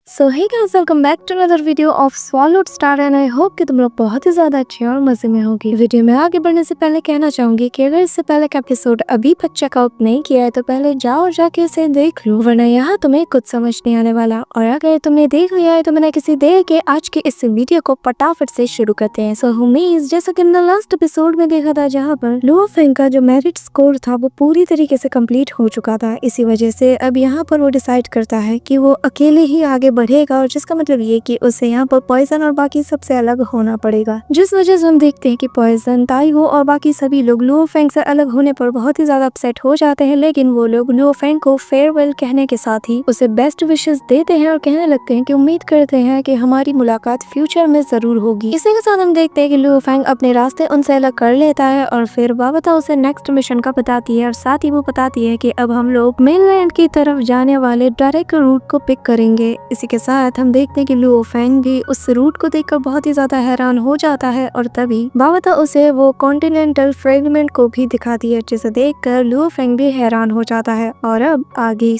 So hey guys, welcome back to another video of Swallowed Star and I hope कि तुम लोग बहुत ही ज्यादा अच्छे और मजे में होगी। वीडियो में आगे बढ़ने से पहले कहना चाहूंगी कि अगर इससे पहले का एपिसोड अभी तक चेकआउट नहीं किया है तो पहले जाओ जाके उसे देख लो, वरना यहाँ तुम्हें कुछ समझ नहीं आने वाला। और अगर तुमने देख लिया है तो मैंने किसी देर के आज के इस वीडियो को फटाफट से शुरू करते हैं। सो उम्मीद जैसा कि हमने लास्ट एपिसोड में देखा था जहाँ पर लुओ फेंग का जो मेरिट स्कोर था वो पूरी तरीके से कम्प्लीट हो चुका था। इसी वजह से अब यहाँ पर वो डिसाइड करता है कि वो अकेले ही आगे बढ़ेगा और जिसका मतलब ये कि उसे यहाँ पर पॉइजन और बाकी सबसे अलग होना पड़ेगा। जिस वजह से हम देखते हैं कि पॉइजन, ताइगो और बाकी सभी लोग लुओ फेंग से अलग होने पर बहुत ही ज्यादा अपसेट हो जाते हैं, लेकिन वो लोग लुओ फेंग को फेयरवेल कहने के साथ ही उसे बेस्ट विशेस देते हैं और कहने लगते हैं कि उम्मीद करते हैं कि हमारी मुलाकात फ्यूचर में जरूर होगी। इसी के साथ हम देखते हैं कि लुओ फेंग अपने रास्ते उनसे अलग कर लेता है और फिर बाबता उसे नेक्स्ट मिशन का बताती है और साथ ही वो बताती है कि अब हम लोग मेनलैंड की तरफ जाने वाले डायरेक्ट रूट को पिक करेंगे। इसी के साथ हम देखते हैं कि लुओ फेंग भी उस रूट को देखकर बहुत ही ज्यादा हैरान हो जाता है और तभी बाबता उसे वो कॉन्टिनेंटल फ्रेगमेंट को भी दिखाती है, जिसे देखकर लुओ फेंग भी हैरान हो जाता है। और अब आगे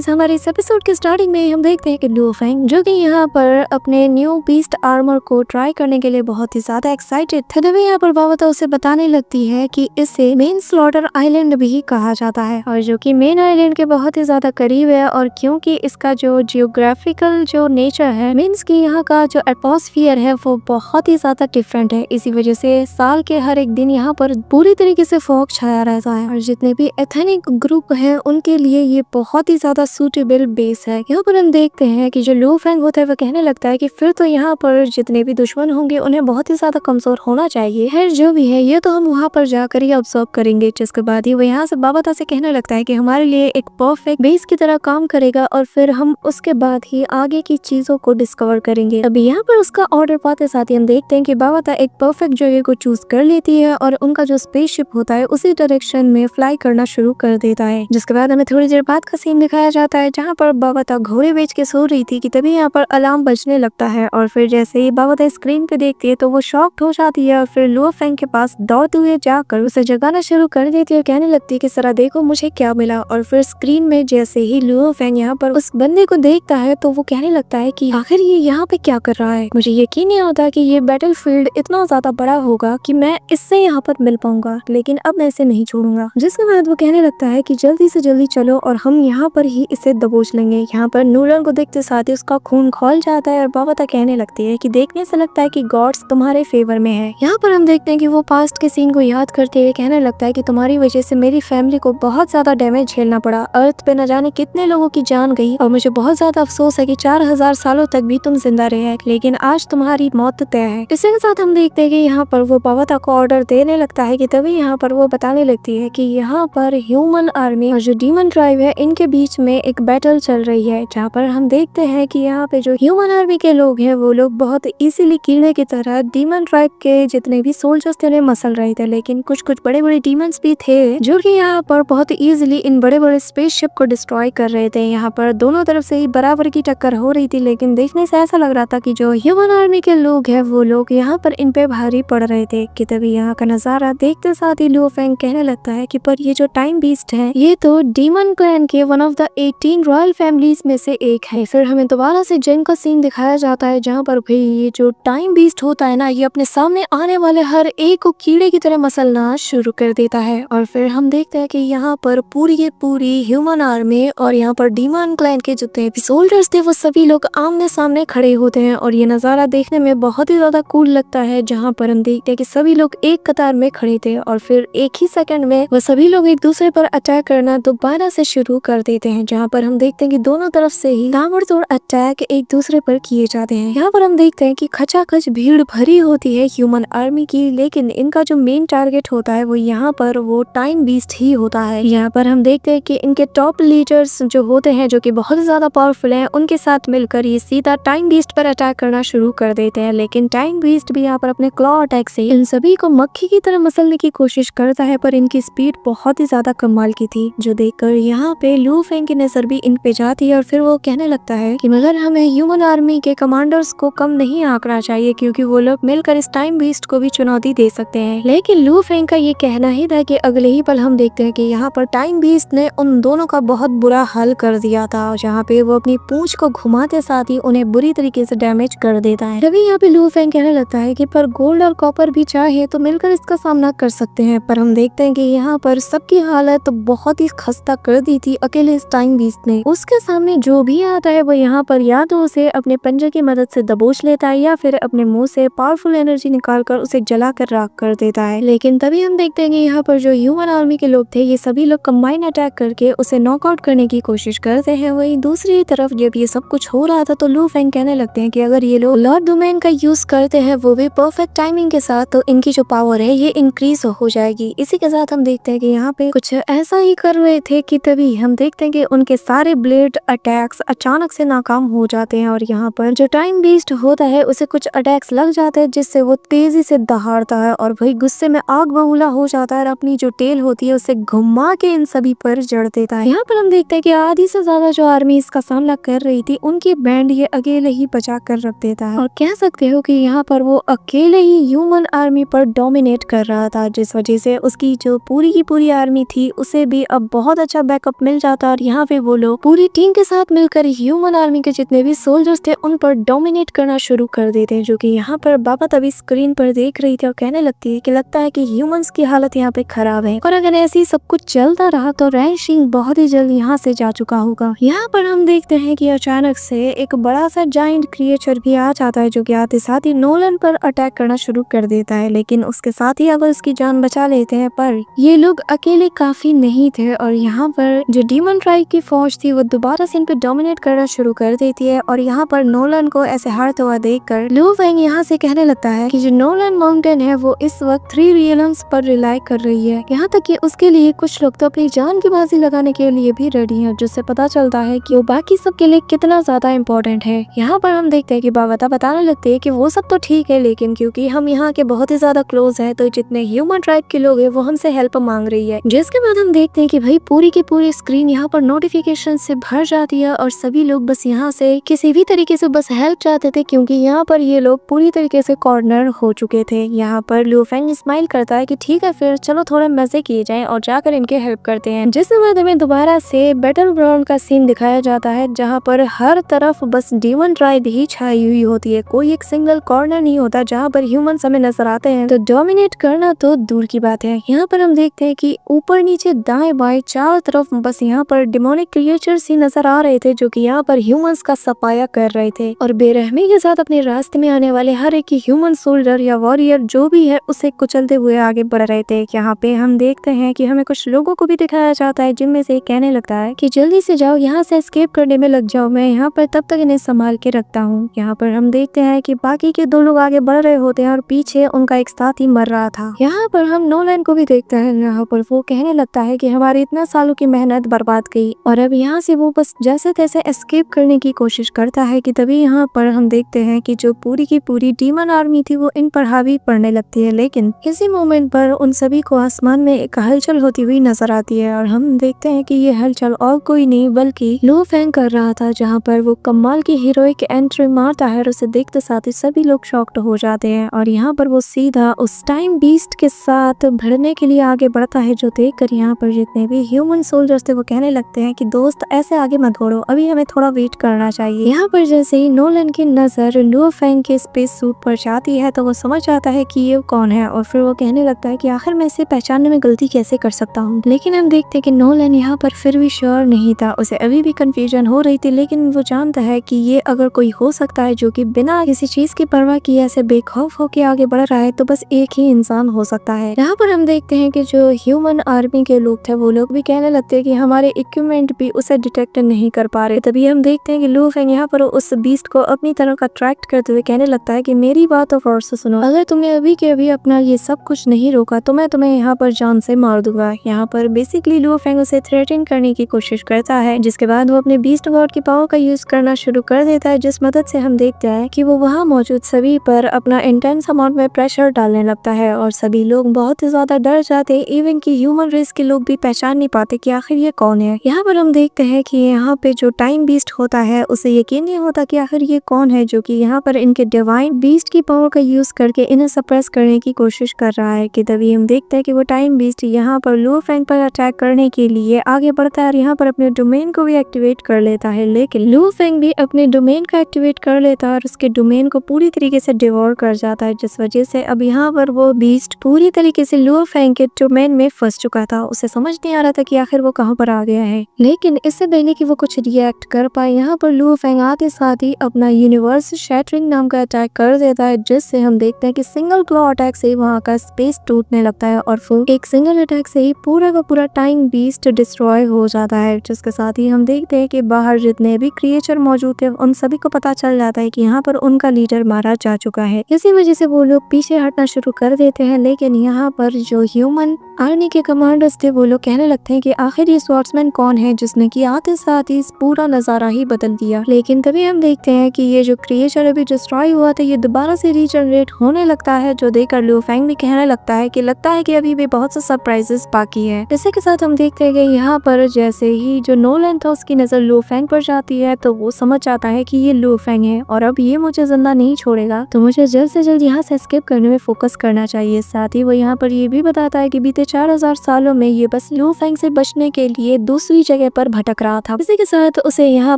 हमारे इस एपिसोड के स्टार्टिंग में हम देखते हैं कि लुओ फेंग जो कि यहाँ पर अपने न्यू बीस्ट आर्मर को ट्राई करने के लिए बहुत ही ज्यादा एक्साइटेड थे, तभी यहाँ पर बाबता उसे बताने लगती है कि इसे मेन स्लॉटर आइलैंड भी कहा जाता है और जो कि मेन आइलैंड के बहुत ही ज्यादा करीब है। और क्योंकि इसका जो जियोग्राफिकल जो नेचर है, मीन्स कि यहाँ का जो एटमॉस्फेयर है वो बहुत ही ज्यादा डिफरेंट है, इसी वजह से साल के हर एक दिन यहाँ पर पूरी तरीके से फॉग छाया रहता है और जितने भी एथनिक ग्रुप हैं उनके लिए ये बहुत ही ज्यादा सूटेबल बेस है। यहाँ पर हम देखते हैं कि जो लुओ फेंग होता है वो कहने लगता है कि फिर तो यहाँ पर जितने भी दुश्मन होंगे उन्हें बहुत ही ज्यादा कमजोर होना चाहिए है, जो भी है ये तो हम वहाँ पर जाकर ही ऑब्जर्व करेंगे। जिसके बाद ही वो यहाँ से बाबता से कहने लगता है कि हमारे लिए एक परफेक्ट बेस की तरह काम करेगा और फिर हम उसके बाद ही आगे की चीजों को डिस्कवर करेंगे। अभी यहाँ पर उसका ऑर्डर पाते साथ ही हम देखते हैं कि बाबता एक परफेक्ट जगह को चूज कर लेती है और उनका जो स्पेसशिप होता है उसी डायरेक्शन में फ्लाई करना शुरू कर देता है। जिसके बाद हमें थोड़ी देर बाद का सीन दिखाया जाता है जहाँ पर बाबता घोड़े बेच के सो रही थी कि तभी यहाँ पर अलार्म बजने लगता है और फिर जैसे ही बाबता स्क्रीन पे देखती है तो वो शॉक्ड हो जाती है और फिर लुओ फेंग के पास दौड़ते हुए जाकर उसे जगाना शुरू कर देती है और कहने लगती है कि जरा देखो मुझे क्या मिला। और फिर स्क्रीन में जैसे ही लुओ फेंग यहाँ पर उस बंदे को देखता है तो वो कहने लगता है कि आखिर ये यहाँ पे क्या कर रहा है। मुझे यकीन नहीं होता कि ये बैटलफील्ड इतना ज्यादा बड़ा होगा कि मैं इससे यहाँ पर मिल पाऊंगा, लेकिन अब मैं इसे नहीं छोड़ूंगा। जिसके बाद वो कहने लगता है कि जल्दी से जल्दी चलो और हम यहाँ पर ही इसे दबोच लेंगे। यहाँ पर नूलन को देखते साथ ही उसका खून खौल जाता है और बाबता कहने लगती है कि देखने से लगता है कि गॉड्स तुम्हारे फेवर में है। यहाँ पर हम देखते हैं कि वो पास्ट के सीन को याद करते हुए कहने लगता है कि तुम्हारी वजह से मेरी फैमिली को बहुत ज्यादा डैमेज झेलना पड़ा, अर्थ पे न जाने कितने लोगों की जान गई और मुझे बहुत ज्यादा अफसोस है कि 4000 सालों तक भी तुम जिंदा रहे, लेकिन आज तुम्हारी मौत तय है। इसी के साथ हम देखते हैं कि यहाँ पर वो बाबता को ऑर्डर देने लगता है कि तभी यहाँ पर वो बताने लगती है कि यहाँ पर ह्यूमन आर्मी और जो डीमन ट्राइब है इनके बीच में एक बैटल चल रही है, जहाँ पर हम देखते हैं कि यहाँ पे जो ह्यूमन आर्मी के लोग हैं वो लोग बहुत इजीली कीड़े की तरह डीमन ट्राइब के जितने भी सोल्जर्स थे उन्हें मसल रहे थे, लेकिन कुछ कुछ बड़े बड़े डीमंस भी थे जो कि यहाँ पर बहुत इजीली इन बड़े बड़े स्पेसशिप को डिस्ट्रॉय कर रहे थे। यहाँ पर दोनों तरफ से ही बराबर की टक्कर हो रही थी, लेकिन देखने से ऐसा लग रहा था कि जो ह्यूमन आर्मी के लोग हैं वो लोग यहाँ पर इन पे भारी पड़ रहे थे। कि तभी यहाँ का नजारा देखते साथ ही लुओ फेंग कहने लगता है कि पर ये जो टाइम बीस्ट है ये तो डीमन क्लैन के one of the 18 royal families में से एक है। फिर हमें दोबारा से जेन का सीन दिखाया जाता है जहाँ पर भाई ये जो टाइम बीस्ट होता है ना, ये अपने सामने आने वाले हर एक को कीड़े की तरह मसलना शुरू कर देता है। और फिर हम देखते हैं कि यहाँ पर पूरी के पूरी ह्यूमन आर्मी और यहाँ पर डीमन क्लैन के जितने भी सोल्जर्स थे वो सभी लोग आमने सामने खड़े होते हैं और ये नजारा देखने में बहुत ही ज्यादा कूल लगता है, जहाँ पर हम देखते हैं कि सभी लोग एक कतार में खड़े थे और फिर एक ही सेकंड में वो सभी लोग एक दूसरे पर अटैक करना दोबारा से शुरू कर देते हैं, जहाँ पर हम देखते हैं कि दोनों तरफ से ही ताबड़तोड़ अटैक एक दूसरे पर किए जाते हैं। यहाँ पर हम देखते हैं कि खचाखच भीड़ भरी होती है ह्यूमन आर्मी की, लेकिन इनका जो मेन टारगेट होता है वो यहाँ पर वो टाइम बीस्ट ही होता है। यहाँ पर हम देखते हैं कि इनके टॉप लीडर्स जो होते हैं जो कि बहुत ज्यादा पावरफुल हैं, उनके साथ मिलकर ये सीधा टाइम बीस्ट पर अटैक करना शुरू कर देते हैं, लेकिन टाइम बीस्ट भी यहाँ पर अपने क्लॉ अटैक से इन सभी को मक्खी की तरह मसलने की कोशिश करता है, पर इनकी स्पीड बहुत ही ज्यादा कमाल की थी, जो देखकर यहाँ पे लुओ फेंग की नजर भी इन पे जाती है और फिर वो कहने लगता है कि मगर हमें ह्यूमन आर्मी के कमांडर्स को कम नहीं आंकना चाहिए क्योंकि वो लोग मिलकर इस टाइम बीस्ट को भी चुनौती दे सकते हैं। लेकिन लुओ फेंग का ये कहना ही था कि अगले ही पल हम देखते हैं कि यहाँ पर टाइम बीस्ट ने उन दोनों का बहुत बुरा हाल कर दिया था, जहाँ पे वो अपनी मूंछ को घुमाते साथ ही उन्हें बुरी तरीके से डैमेज कर देता है। तभी यहाँ पे लू फेंग कहने लगता है कि पर गोल्ड और कॉपर भी चाहे तो मिलकर इसका सामना कर सकते हैं। पर हम देखते हैं कि यहाँ पर सबकी हालत बहुत ही खस्ता कर दी थी अकेले इस टाइम बीस्ट ने। उसके सामने जो भी आता है वो यहाँ पर या तो उसे अपने पंजे की मदद से दबोच लेता है या फिर अपने मुंह से पावरफुल एनर्जी निकालकर उसे जलाकर राख कर देता है। लेकिन तभी हम देखते हैं कि यहाँ पर जो ह्यूमन आर्मी के लोग थे ये सभी लोग कंबाइन अटैक करके उसे नॉकआउट करने की कोशिश करते हैं। वहीं दूसरी तरफ जब ये सब कुछ हो रहा था तो लू फेंग कहने लगते हैं कि अगर ये लोग लॉर्ड डोमेन का यूज करते हैं वो भी परफेक्ट टाइमिंग के साथ तो इनकी जो पावर है ये इंक्रीज हो जाएगी। इसी के साथ हम देखते हैं कि यहाँ पे कुछ ऐसा ही कर रहे थे कि तभी हम देखते हैं कि उनके सारे ब्लेड अटैक्स अचानक से नाकाम हो जाते हैं और यहाँ पर जो टाइम बीस्ट होता है उसे कुछ अटैक्स लग जाते हैं जिससे वो तेजी से दहाड़ता है और वही गुस्से में आग बबूला हो जाता है और अपनी जो टेल होती है उसे घुमा के इन सभी पर जड़ देता है। यहाँ पर हम देखते हैं कि आधी से ज्यादा जो आर्मी इसका सामना कर रही थी उनकी बैंड ये अकेले ही बचा कर रख देता है और कह सकते हो कि यहाँ पर वो अकेले ही ह्यूमन आर्मी पर डोमिनेट कर रहा था, जिस वजह से उसकी जो पूरी की पूरी आर्मी थी उसे भी अब बहुत अच्छा बैकअप मिल जाता और यहाँ पे वो लोग पूरी टीम के साथ मिलकर ह्यूमन आर्मी के जितने भी सोल्जर्स थे उन पर डोमिनेट करना शुरू कर देते हैं। जो कि यहाँ पर बाबा तभी स्क्रीन पर देख रही थी और कहने लगती है कि लगता है कि ह्यूमंस की हालत यहाँ पे खराब है और अगर ऐसे ही सब कुछ चलता रहा तो रैंशिंग बहुत ही जल्द यहाँ से जा चुका होगा। यहाँ पर हम देखते हैं कि अचानक से एक बड़ा सा जाइंट क्रिएचर भी आ जाता है जो कि आते साथ ही नोलन पर अटैक करना शुरू कर देता है, लेकिन उसके साथ ही अगर उसकी जान बचा लेते हैं। पर ये लोग अकेले काफी नहीं थे और यहाँ पर जो डीमन ट्राइब की फौज थी वो दोबारा से इन पे डोमिनेट करना शुरू कर देती है और यहाँ पर नोलन को ऐसे हारता हुआ देखकर लू फेंग यहाँ से कहने लगता है कि जो नोलन माउंटेन है वो इस वक्त 3 रियल्म्स पर रिलाई कर रही है। यहाँ तक कि उसके लिए कुछ लोग तो अपनी जान की बाजी लगाने के लिए भी रेडी हैं, जिससे पता चलता है कि वो बाकी सब के लिए कितना ज्यादा इम्पोर्टेंट है। यहाँ पर हम देखते हैं कि बाबा बताने लगते हैं कि वो सब तो ठीक है लेकिन क्योंकि हम यहाँ के बहुत ही ज्यादा क्लोज है तो जितने ह्यूमन ट्राइब के लोग हैं वो हमसे हेल्प मांग रही है। जिसके बाद हम देखते हैं कि भाई पूरी की पूरी स्क्रीन यहाँ पर नोटिफिकेशन से भर जाती है और सभी लोग बस यहाँ से किसी भी तरीके से बस हेल्प चाहते थे क्योंकि यहाँ पर ये लोग पूरी तरीके से कॉर्नर हो चुके थे। यहाँ पर लू फेंग स्माइल करता है कि ठीक है फिर चलो थोड़ा मजे किए जाएं और जाकर इनके हेल्प करते हैं। जिसके बाद हमें दोबारा से बैटल ग्राउंड का सीन दिखाया जाता है जहाँ पर हर तरफ बस डीमन ट्राइब ही छाई हुई होती है, कोई एक सिंगल कॉर्नर नहीं होता जहाँ पर ह्यूमंस हमें नजर आते हैं। तो डोमिनेट करना तो दूर की बात है। यहाँ पर हम देखते हैं कि ऊपर नीचे दाएं बाएं चारों तरफ बस यहाँ पर डिमोनिक क्रिएचर्स ही नजर आ रहे थे जो कि यहाँ पर ह्यूमंस का सफाया कर रहे थे और बेरहमी के साथ अपने रास्ते में आने वाले हर एक ह्यूमन सोल्जर या वॉरियर जो भी है उसे कुचलते हुए आगे बढ़ रहे थे। यहाँ पे हम देखते हैं कि हमें कुछ लोगों को भी दिखाया जाता है जिनमें से कहने लगता है कि जल्दी से जाओ, यहाँ से एस्केप करने में लग जाओ, मैं यहाँ पर तब तक इन्हें संभाल के रखता हूँ। यहाँ पर हम देखते हैं कि बाकी के 2 लोग आगे बढ़ रहे होते हैं और पीछे उनका एक साथी मर रहा था। यहाँ पर हम नोलन को भी देखते हैं, यहाँ पर वो कहने लगता है कि हमारी इतना सालों की मेहनत बर्बाद गई और अब यहाँ से वो बस जैसे तैसे एस्केप करने की कोशिश करता है कि तभी यहाँ पर हम देखते हैं कि जो पूरी की पूरी डीमन आर्मी थी वो इन पर हावी पड़ने लगती है। लेकिन इसी मोमेंट पर उन सभी को आसमान में एक हलचल होती हुई नजर आती है और हम देखते हैं कि ये हलचल और कोई नहीं बल्कि लू फेंग कर रहा था, जहाँ पर वो कमाल की हीरोइक एंट्री मारता है और उसे देखते साथ ही सभी लोग शॉक्ड हो जाते हैं और यहाँ पर वो सीधा उस टाइम बीस्ट के साथ भिड़ने के लिए आगे बढ़ता है, जो देखकर यहाँ पर जितने भी ह्यूमन सोल्जर्स थे वो कहने लगते हैं कि दोस्त ऐसे आगे मत बढ़ो, अभी हमें थोड़ा वेट करना चाहिए। यहाँ पर जैसे ही नोलन की नजर लू फेंग के स्पेस सूट पर जाती है तो वो समझ आता है कि ये कौन है और फिर वो कहने लगता है कि आखिर मैं इसे पहचानने में गलती कैसे कर सकता हूँ। लेकिन हम देखते हैं कि नोलन यहाँ पर फिर भी श्योर नहीं था, उसे अभी भी कंफ्यूजन हो रही थी, लेकिन वो जानता है कि ये अगर कोई हो सकता है जो कि बिना किसी चीज की परवाह किए ऐसे बेखौफ होकर आगे बढ़ रहा है तो बस एक ही इंसान हो सकता है। यहाँ पर हम देखते हैं कि जो ह्यूमन आर्मी के लोग थे वो लोग भी कहने लगते हैं कि हमारे इक्विपमेंट भी उसे डिटेक्ट नहीं कर पा रहे। तभी हम देखते हैं कि लू फेंग यहाँ पर उस बीस्ट को अपनी तरफ अट्रैक्ट करते हुए कहने लगता है कि मेरी बात और गौर से सुनो, अगर तुमने अभी के अभी अपना ये सब कुछ नहीं रोका तो मैं तुम्हें यहाँ पर जान से मार दूंगा। यहाँ पर बेसिकली लू फेंग उसे थ्रेटन करने की कोशिश करता है, जिसके बाद वो अपने बीस्ट गॉड की पावर का यूज करना शुरू कर देता है, जिस मदद से हम देखते हैं कि वो वहाँ मौजूद सभी पर अपना इंटेंस अमाउंट में प्रेशर डालने लगता है और सभी लोग बहुत ही ज्यादा डर जाते हैं, इवन कि ह्यूमन रेस के लोग भी पहचान नहीं पाते कि आखिर ये कौन है। यहाँ पर हम देखते हैं कि यहाँ पे जो टाइम बीस्ट होता है उसे यकीन नहीं होता कि आखिर ये कौन है जो कि यहाँ पर इनके डिवाइन बीस्ट की पावर का यूज करके इन्हें सप्रेस करने की कोशिश कर रहा है। कि तभी हम देखते हैं कि वो टाइम बीस्ट यहाँ पर लू फेंग पर अटैक करने के लिए आगे बढ़ता है और यहाँ पर अपने डोमेन को भी एक्टिवेट कर लेता है। लेकिन लू फेंग भी अपने डोमेन को एक्टिवेट कर लेता है और उसके डोमेन को पूरी तरीके से डिवोर कर जाता है, जिस वजह से अब यहाँ पर वो बीस्ट पूरी तरीके से लू फेंग के डोमेन में फंस चुका था। उसे समझ नहीं आ रहा था कि आखिर वो कहाँ पर आ गया है, लेकिन इससे पहले कि वो कुछ रिएक्ट कर पाए यहाँ पर लू फेंग आते साथ ही अपना यूनिवर्स शैटरिंग नाम का अटैक कर देता है, जिससे हम देखते हैं कि सिंगल क्लॉ अटैक से वहाँ का स्पेस टूटने लगता है और फिर एक सिंगल अटैक से ही पूरा का पूरा टाइम बीस्ट डिस्ट्रॉय हो जाता है। जिसके साथ ही हम देखते हैं कि बाहर जितने भी क्रिएचर मौजूद थे उन सभी को पता चल जाता है कि यहाँ पर उनका लीडर मारा जा चुका है। इसी वजह से वो लोग पीछे हटना शुरू कर देते हैं, लेकिन यहाँ पर जो ह्यूमन आर्मी के कमांडर्स थे वो लोग कहने लगते हैं कि आखिर ये स्वॉर्ड्समैन कौन है जिसने कि आते साथ ही पूरा नजारा ही बदल दिया। लेकिन तभी हम देखते हैं कि ये जो क्रिएचर अभी डिस्ट्रॉय हुआ था ये दोबारा से रीजनरेट होने लगता है, जो देखकर लू फेंग भी कहने लगता है कि अभी भी बहुत से सरप्राइजेस बाकी है। इसी के साथ हम देखते हैं कि यहाँ पर जैसे ही जो नोलन था उसकी नजर लू फेंग पर जाती है तो वो समझ जाता है कि ये लू फेंग है और अब ये मुझे जिंदा नहीं छोड़ेगा, तो मुझे जल्द से जल्द यहाँ से एस्केप करने में फोकस करना चाहिए। साथ ही वो यहाँ पर ये भी बताता है कि बीते 4000 सालों में ये बस लू फेंग से बचने के लिए दूसरी जगह पर भटक रहा था। इसी के साथ उसे यहाँ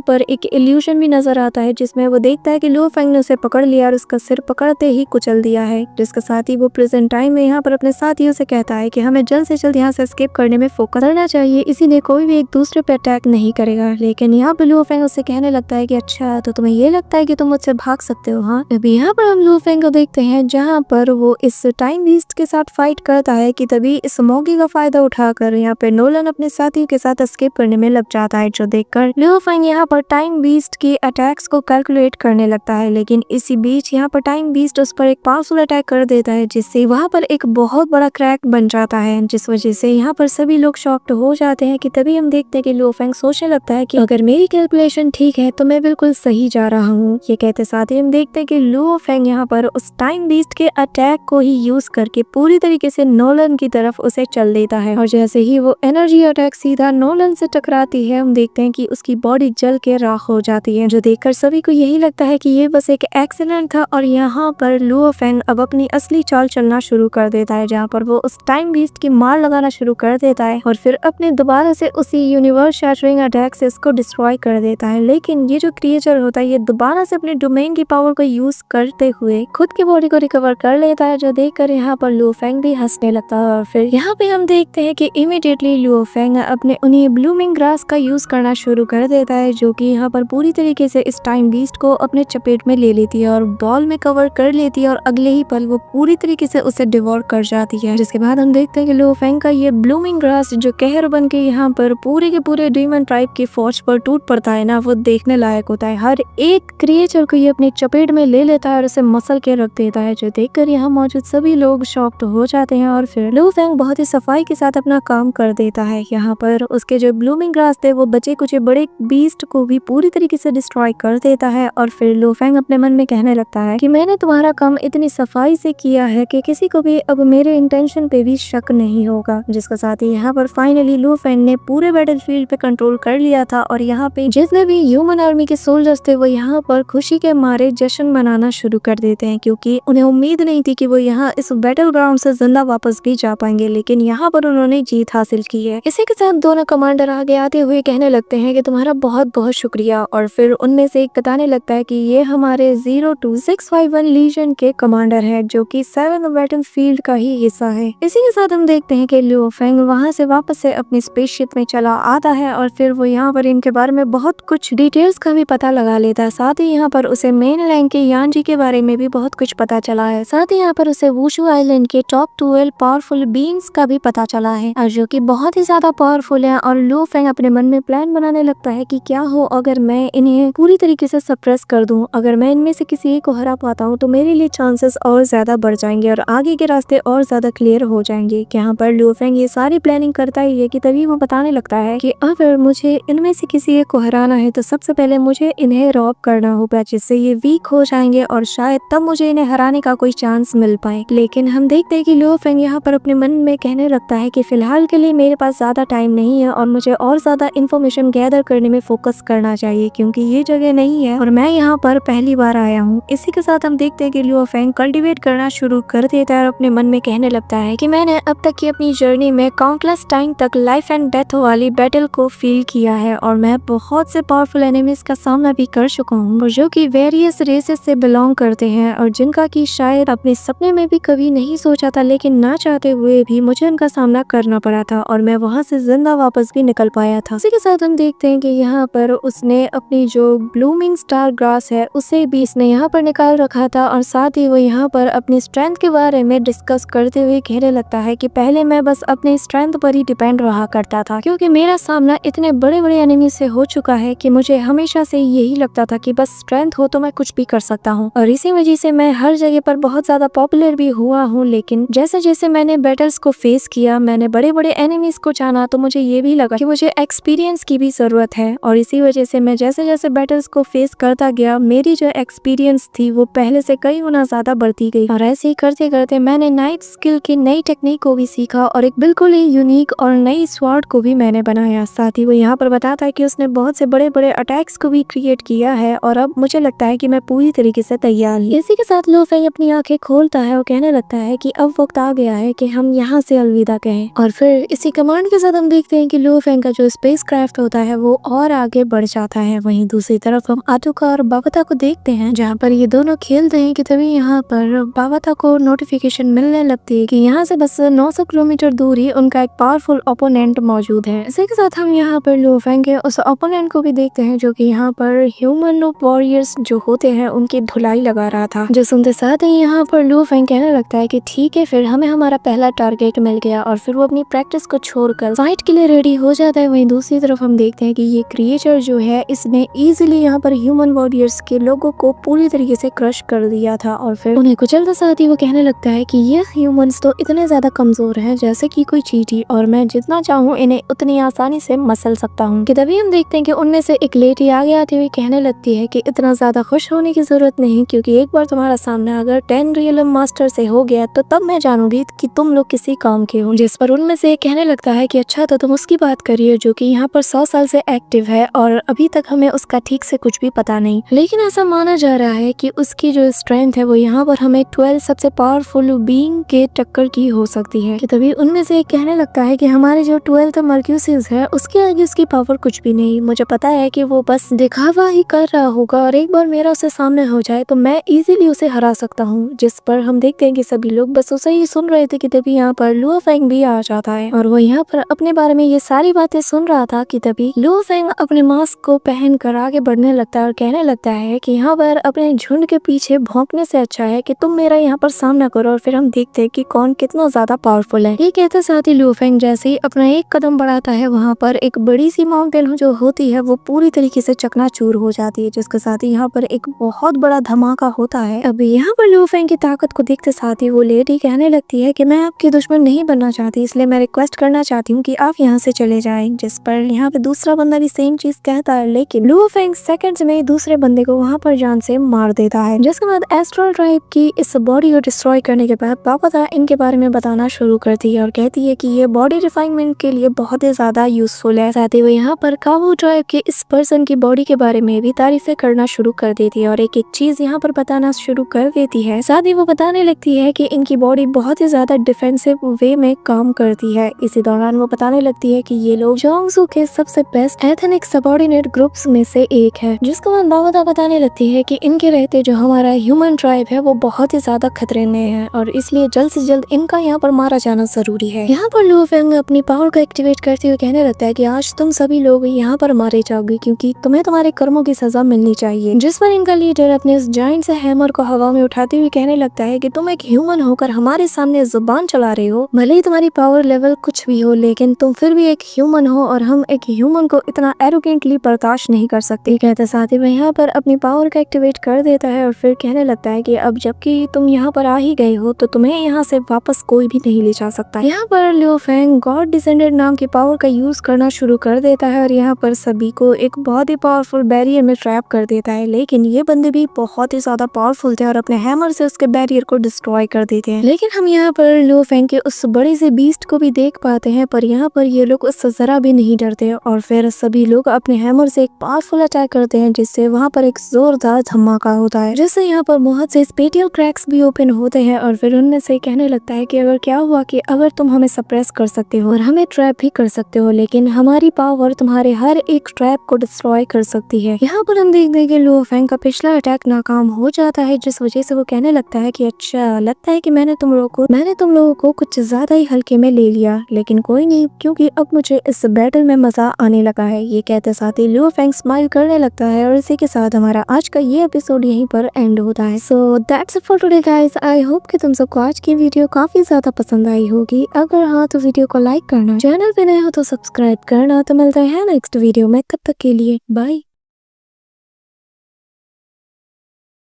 पर एक इल्यूशन भी नजर आता है जिसमें वो देखता है कि लू फेंग ने उसे पकड़ लिया और उसका सिर पकड़ते ही कुचल दिया है। जिसके साथ ही वो प्रेजेंट टाइम में यहाँ पर अपने साथियों से कहता है कि हमें जल्द से जल्द यहाँ से एस्केप करने में फोकस करना चाहिए, इसीलिए कोई भी एक दूसरे पे अटैक नहीं करेगा। लेकिन यहाँ पर लू फेंग उससे कहने लगता है कि अच्छा तो तुम्हें ये लगता है कि तुम मुझसे भाग सकते हो। हाँ, अभी यहाँ पर हम लू फेंग को देखते हैं जहाँ पर वो इस टाइम बीस्ट के साथ फाइट करता है कि तभी इस मौके का फायदा उठाकर यहाँ पे नोलन अपने साथियों के साथ एस्केप करने में लग जाता है, जो देखकर लू फेंग यहाँ पर टाइम बीस्ट के अटैक्स को कैलकुलेट करने लगता है। लेकिन इसी बीच यहाँ पर टाइम बीस्ट उस पर एक पावरफुल अटैक कर देता है जिससे वहाँ पर एक बहुत बड़ा क्रैक बन जाता है, जिस वजह से यहाँ पर सभी लोग शॉक्ड हो जाते हैं। कि तभी हम देखते हैं कि लू फेंग सोचने लगता है कि अगर मेरी कैलकुलेशन ठीक है तो मैं बिल्कुल सही जा रहा हूँ। ये कहते साथ ही हम देखते हैं कि लू फेंग यहाँ पर उस टाइम बीस्ट के अटैक को ही यूज करके पूरी तरीके से नोलन की तरफ उसे चल देता है और जैसे ही वो एनर्जी अटैक सीधा नोलन से टकराती है हम देखते हैं कि उसकी बॉडी जल के राख हो जाती है, जो देखकर सभी को यही लगता है कि ये बस एक एक्सीडेंट था। और यहाँ पर लू फेंग अब अपनी असली चाल चलना शुरू कर देता है जहाँ पर वो उस टाइम बीस्ट की मार लगाना शुरू कर देता है और फिर अपने दोबारा से उसी यूनिवर्स शैटरिंग अटैक से इसको डिस्ट्रॉय कर देता है। लेकिन ये जो क्रिएचर होता है ये दोबारा से अपने डोमेन की पावर को यूज करते हुए खुद की बॉडी को रिकवर कर लेता है, जो देखकर यहाँ पर लू फेंग भी हंसने लगता है। और फिर यहाँ पे हम देखते हैं कि इमीडिएटली लू फेंग अपने उन्हीं ब्लूमिंग ग्रास का यूज करना शुरू कर देता है, जो कि यहाँ पर पूरी तरीके से इस टाइम बीस्ट को अपने चपेट में ले लेती है और बॉल में कवर कर लेती है और अगले ही पल वो पूरी तरीके से उसे डिवोर कर जाती है। जिसके बाद हम देखते हैं कि लू फेंग का ये ब्लूमिंग ग्रास जो कहर बन के यहाँ पर पूरे के पूरे डीमन ट्राइब की फौज पर टूट पड़ता है ना, वो देखने लायक होता है। हर एक क्रिएचर को ये अपनी चपेट में ले लेता है और उसे मसल के रख देता है, जो देखकर यहाँ मौजूद सभी लोग शॉक्ड हो जाते हैं। और फिर लू फेंग बहुत ही सफाई के साथ अपना काम कर देता है। यहाँ पर उसके जो ब्लूमिंग ग्रास थे वो बचे कुछ बड़े बीस्ट को भी पूरी तरीके से डिस्ट्रॉय कर देता है। और फिर लू फेंग अपने मन में कहने लगता है कि मैंने तुम्हारा काम इतनी सफाई से किया है कि किसी को भी अब मेरे इंटेंशन पे भी शक नहीं होगा। जिसके साथ ही यहाँ पर फाइनली लू फेंग ने पूरे बैटलफील्ड पे कंट्रोल कर लिया था और यहाँ पे जितने भी ह्यूमन आर्मी के सोल्जर्स थे वो यहाँ पर खुशी के मारे जश्न मनाना शुरू कर देते हैं, क्योंकि उन्हें उम्मीद नहीं थी कि वो यहाँ इस बैटल ग्राउंड से जिंदा वापस भी जा पाएंगे, लेकिन यहाँ पर उन्होंने जीत हासिल की है। इसी के साथ दोनों कमांडर आगे आते हुए कहने लगते हैं कि तुम्हारा बहुत बहुत शुक्रिया। और फिर उनमें से एक बताने लगता है कि ये हमारे 02651 लीजन के कमांडर है, जो कि 7th बैटलफील्ड का ही हिस्सा है। इसी के साथ हम देखते हैं कि लू फेंग वहां से वापस से अपनी स्पेसशिप में चला आता है और फिर वो यहाँ पर इनके बारे में बहुत कुछ डिटेल्स का भी पता लगा लेता है। साथ ही यहाँ पर उसे मेन लैंड के यानजी के बारे में भी बहुत कुछ पता चला है। साथ ही यहाँ पर उसे वुशु आइलैंड के टॉप 12 पावरफुल बीइंग्स का भी पता चला है, और जो कि बहुत ही ज्यादा पावरफुल है। और लू फेंग अपने मन में प्लान बनाने लगता है कि क्या हो अगर मैं इन्हें पूरी तरीके से सप्रेस कर दूं। अगर मैं इनमें से किसी एक को हरा पाता हूँ तो मेरे लिए चांसेस और ज्यादा बढ़ जाएंगे और आगे के रास्ते और ज्यादा क्लियर हो जाएंगे। यहाँ पर लू फेंग ये सारी प्लानिंग करता ही है कि तभी वो बताने लगता है कि अगर मुझे इनमें से किसी एक को हराना है तो सबसे पहले मुझे इन्हें रॉब करना होगा, जिससे ये वीक हो जाएंगे और शायद तब मुझे इन्हें हराने का कोई चांस मिल पाए। लेकिन हम देखते हैं कि लू फेंग यहाँ पर अपने मन में कहने लगता है कि फिलहाल के लिए मेरे पास ज्यादा टाइम नहीं है और मुझे और ज्यादा इन्फॉर्मेशन गैदर करने में फोकस करना चाहिए, क्योंकि ये जगह नहीं है और मैं यहाँ पर पहली बार आया हूँ। इसी के साथ हम देखते हैं कि लू फेंग कल्टीवेट करना शुरू कर देता है और अपने मन में कहने लगता है कि मैंने अब तक की अपनी जर्नी में काउंटलेस टाइम तक लाइफ एंड डेथ वाली बैटल को फील किया है और मैं बहुत बहुत से पावरफुल एनिमीज का सामना भी कर चुका हूँ, और जो कि वेरियस रेसेस से बिलोंग करते हैं और जिनका कि शायद अपने सपने में भी कभी नहीं सोचा था, लेकिन ना चाहते हुए भी मुझे उनका सामना करना पड़ा था और मैं वहाँ से जिंदा वापस भी निकल पाया था। इसी के साथ हम देखते हैं कि यहाँ पर उसने अपनी जो ब्लूमिंग स्टार ग्रास है उसे भी इसने यहाँ पर निकाल रखा था, और साथ ही वो यहाँ पर अपनी स्ट्रेंथ के बारे में डिस्कस करते हुए कहने लगता है कि पहले मैं बस अपने स्ट्रेंथ पर ही डिपेंड रहा करता था, क्योंकि मेरा सामना इतने बड़े बड़े एनिमी से हो चुका है कि मुझे हमेशा से यही लगता था कि बस स्ट्रेंथ हो तो मैं कुछ भी कर सकता हूँ, और इसी वजह से मैं हर जगह पर बहुत ज्यादा पॉपुलर भी हुआ हूँ। लेकिन जैसे जैसे मैंने बैटल्स को फेस किया, मैंने बड़े बड़े एनिमीज को जाना, तो मुझे ये भी लगा कि मुझे एक्सपीरियंस की भी जरूरत है, और इसी वजह से मैं जैसे जैसे बैटल्स को फेस करता गया, मेरी जो एक्सपीरियंस थी वो पहले से कई गुना ज्यादा बढ़ती गई, और ऐसे ही करते करते मैंने नाइट स्किल की नई टेक्निक को भी सीखा और एक बिल्कुल ही यूनिक और नई स्वॉर्ड को भी मैंने बनाया। साथ ही वो यहाँ पर बताता है कि उसने बहुत से बड़े बड़े अटैक्स को भी क्रिएट किया है, और अब मुझे लगता है कि मैं पूरी तरीके से तैयार हूँ। इसी के साथ लो फेंग अपनी आंखें खोलता है और कहने लगता है कि अब वक्त आ गया है कि हम यहाँ से अलविदा कहें, और फिर इसी कमांड के साथ हम देखते हैं कि लो फेंग का जो स्पेस क्राफ्ट होता है वो और आगे बढ़ जाता है। वहीं दूसरी तरफ हम आटुका और बावता को देखते हैं, जहाँ पर ये दोनों खेलते हैं कि तभी यहाँ पर बावता को नोटिफिकेशन मिलने लगती है कि यहाँ से बस 900 किलोमीटर दूर ही उनका एक पावरफुल ओपोनेंट मौजूद है। इसी के साथ हम यहाँ पर लो फेंग के उस ओपोनेंट को भी देखते हैं जो कि यहाँ पर ह्यूमन वॉरियर्स जो होते हैं उनकी धुलाई लगा रहा था, जो सुनते साथ ही यहाँ पर लो फेंग कहने लगता है कि ठीक है, फिर हमें हमारा पहला टारगेट मिल गया, और फिर वो अपनी प्रैक्टिस को छोड़कर फाइट के लिए रेडी हो जाता है। वहीं दूसरी तरफ हम देखते हैं कि ये क्रिएचर जो है इसने इजीली यहाँ पर ह्यूमन वॉरियर्स के लोगों को पूरी तरीके से क्रश कर दिया था, और फिर उन्हें कुचलते साथ ही वो कहने लगता है कि ये ह्यूमंस तो इतने ज्यादा कमजोर हैं जैसे कि कोई चींटी, और मैं जितना चाहूँ इन्हें उतनी आसानी से मसल सकता हूँ। कि तभी हम देखते हैं कि उनमें से एक लेडी आगे आती हुई कहने लगती है कि इतना ज्यादा खुश होने की जरूरत नहीं, क्योंकि एक बार तुम्हारा सामना अगर 10 रियल मास्टर से हो गया तो तब मैं जानूंगी कि तुम लोग किसी काम के हो। जिस पर उनमें से कहने लगता है कि अच्छा, तो तुम उसकी बात करिए जो कि यहाँ पर 100 साल से एक्टिव है और अभी तक हमें उसका ठीक से कुछ भी पता नहीं, लेकिन ऐसा माना जा रहा है कि उसकी जो स्ट्रेंथ है वो यहाँ पर हमें 12 सबसे पावरफुल बीइंग के टक्कर की हो सकती है। कि तभी उनमें से एक कहने लगता है कि हमारे जो 12th मर्क्यूसिस है उसके आगे उसकी पावर कुछ भी नहीं, मुझे पता है कि वो बस दिखावा ही कर रहा होगा, और एक बार मेरा उससे सामने हो जाए तो मैं इजीली उसे हरा सकता हूँ। जिस पर हम देखते हैं कि सभी लोग बस उसे ही सुन रहे थे कि तभी यहाँ पर लुओ फेंग भी आ जाता है, और वो यहाँ पर अपने बारे में ये सारी बातें सुन रहा था कि तभी लुओ फेंग अपने मास्क को पहन कर आगे बढ़ने लगता है और कहने लगता है कि यहाँ पर अपने झुंड के पीछे भौंकने से अच्छा है कि तुम मेरा यहाँ पर सामना करो, और फिर हम देखते हैं कि कौन कितना ज्यादा पावरफुल है। ये कहते साथ ही लुओ फेंग जैसे ही अपना एक कदम बढ़ाता है, वहाँ पर एक बड़ी सी माउंटेन जो होती है वो पूरी तरीके से चकनाचूर हो जाती है, जिसके साथ ही यहाँ पर एक बहुत बड़ा धमाका होता है। अब यहाँ पर लुओ फेंग की ताकत को देखते साथ ही वो लेडी कहने लगती है कि मैं आपकी दुश्मन नहीं बनना चाहती, इसलिए मैं रिक्वेस्ट करना चाहती हूँ कि आप यहाँ से चले जाएं। जिस पर यहाँ पे दूसरा बंदा भी सेम चीज कहता है, लेकिन लुओ फेंग सेकंड्स में दूसरे बंदे को वहाँ पर जान से मार देता है। जिसके बाद एस्ट्रल ट्राइब की इस बॉडी को डिस्ट्रॉय करने के बाद बावता इनके बारे में बताना शुरू करती है और कहती है कि ये बॉडी रिफाइनमेंट के लिए बहुत ही ज्यादा यूजफुल है। साथ ही वो यहाँ पर कावू ट्राइब के इस पर्सन की बॉडी के बारे में भी तारीफें करना शुरू कर देती है और एक एक चीज यहाँ पर बताना शुरू कर देती है। साथ ही वो बताने लगती है कि इनकी बॉडी बहुत ही ज्यादा डिफेंसिव वे में काम करती है। इसी दौरान वो बताने लगती है कि ये लोग जोंगसू के सबसे बेस्ट एथनिक सबऑर्डिनेट ग्रुप्स में से एक है। जिसके बाद बावता बताने लगती है कि इनके रहते जो हमारा ह्यूमन ट्राइब है वो बहुत ही ज्यादा खतरे में है और इसलिए जल्द से जल्द इनका यहाँ पर मारा जाना जरूरी है। यहाँ पर लुओ फेंग अपनी पावर को एक्टिवेट करते हुए कहने लगता है कि आज तुम सभी लोग यहाँ पर मारे जाओगे क्योंकि तुम्हें तुम्हारे कर्मों की सजा मिलनी चाहिए। जिस पर इनका लीडर अपने इस जायंट से हैमर को हवा में उठाते हुए कहने लगता है कि तुम एक ह्यूमन होकर हमारे सामने जुबान चला रहे हो, भले ही तुम्हारी पावर लेवल कुछ भी हो, लेकिन तुम फिर भी एक ह्यूमन हो और हम एक ह्यूमन को इतना एरोगेंटली बर्दाश्त नहीं कर सकते। कहते साथ ही वह यहाँ पर अपनी पावर को एक्टिवेट कर देता है और फिर कहने लगता है कि अब जबकि तुम यहाँ पर आ ही गए हो तो तुम्हें यहाँ से वापस कोई भी नहीं ले जा सकता। यहाँ पर लियो फेंग गॉड डिसेंडेड नाम की पावर का यूज करना शुरू कर देता है और यहाँ पर सभी को एक बहुत ही पावरफुल बैरियर में ट्रैप कर देता है, लेकिन ये बंदे भी बहुत ही ज्यादा पावरफुल थे और अपने हैमर से उसके बैरियर को डिस्ट्रॉय कर देते हैं। लेकिन हम यहाँ पर लियो फेंग के उस बड़े से बीस्ट को भी देख पाते हैं, पर यहाँ पर ये लोग उससे जरा भी नहीं डरते और फिर सभी लोग अपने हैमर से एक पावरफुल अटैक करते हैं, जिससे वहाँ पर एक जोरदार धमाका होता है, जिससे यहाँ पर बहुत से स्पेटियल क्रैक्स भी ओपन होते हैं और फिर उनमें से कहने लगता है कि अगर क्या हुआ कि अगर तुम हमें सप्रेस कर सकते हो और हमें ट्रैप भी कर सकते हो, लेकिन हमारी पावर तुम्हारे हर एक एक ट्रैप को डिस्ट्रॉय कर सकती है। यहाँ पर हम देखते हैं कि लुओ फेंग का पिछला अटैक नाकाम हो जाता है, जिस वजह से वो कहने लगता है कि अच्छा लगता है कि मैंने तुम लोगों को कुछ ज्यादा ही हल्के में ले लिया, लेकिन कोई नहीं, क्योंकि अब मुझे इस बैटल में मजा आने लगा है। ये कहते साथ ही लुओ फेंग स्माइल करने लगता है और इसी के साथ हमारा आज का ये एपिसोड यहीं पर एंड होता है। So that's it for today guys. I hope कि तुम सबको आज की वीडियो काफी ज्यादा पसंद आई होगी। अगर हाँ तो वीडियो को लाइक करना, चैनल पे नए हो तो सब्सक्राइब करना। तो मिलते हैं नेक्स्ट वीडियो में, तब तक के लिए बाय।